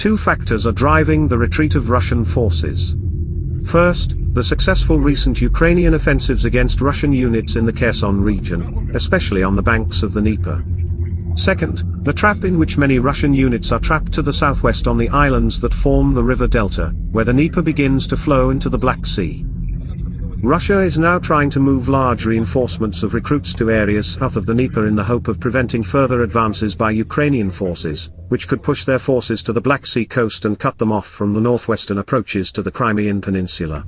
Two factors are driving the retreat of Russian forces. First, the successful recent Ukrainian offensives against Russian units in the Kherson region, especially on the banks of the Dnieper. Second, the trap in which many Russian units are trapped to the southwest on the islands that form the river delta, where the Dnieper begins to flow into the Black Sea. Russia is now trying to move large reinforcements of recruits to areas south of the Dnieper in the hope of preventing further advances by Ukrainian forces, which could push their forces to the Black Sea coast and cut them off from the northwestern approaches to the Crimean Peninsula.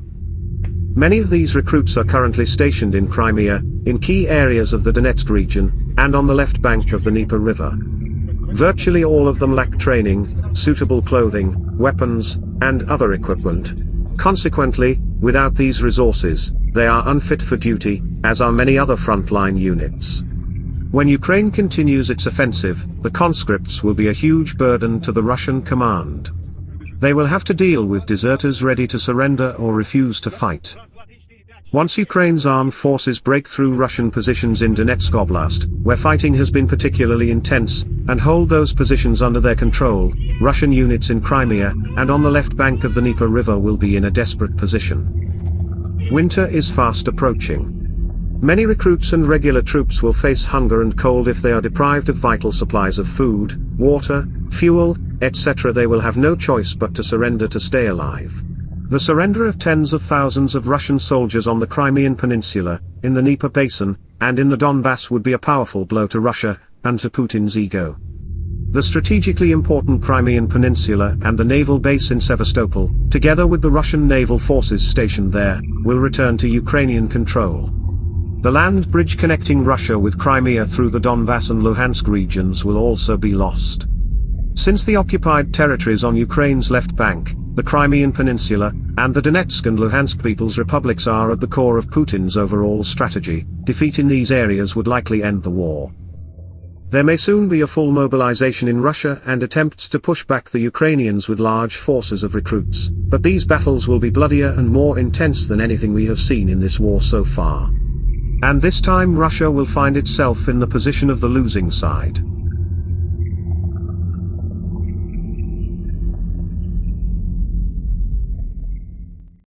Many of these recruits are currently stationed in Crimea, in key areas of the Donetsk region, and on the left bank of the Dnieper River. Virtually all of them lack training, suitable clothing, weapons, and other equipment. Consequently, without these resources, they are unfit for duty, as are many other frontline units. When Ukraine continues its offensive, the conscripts will be a huge burden to the Russian command. They will have to deal with deserters ready to surrender or refuse to fight. Once Ukraine's armed forces break through Russian positions in Donetsk Oblast, where fighting has been particularly intense, and hold those positions under their control, Russian units in Crimea, and on the left bank of the Dnieper River will be in a desperate position. Winter is fast approaching. Many recruits and regular troops will face hunger and cold if they are deprived of vital supplies of food, water, fuel, etc. They will have no choice but to surrender to stay alive. The surrender of tens of thousands of Russian soldiers on the Crimean Peninsula, in the Dnieper Basin, and in the Donbass would be a powerful blow to Russia, and to Putin's ego. The strategically important Crimean Peninsula and the naval base in Sevastopol, together with the Russian naval forces stationed there, will return to Ukrainian control. The land bridge connecting Russia with Crimea through the Donbass and Luhansk regions will also be lost. Since the occupied territories on Ukraine's left bank, the Crimean Peninsula, and the Donetsk and Luhansk People's Republics are at the core of Putin's overall strategy, defeat in these areas would likely end the war. There may soon be a full mobilization in Russia and attempts to push back the Ukrainians with large forces of recruits, but these battles will be bloodier and more intense than anything we have seen in this war so far. And this time Russia will find itself in the position of the losing side.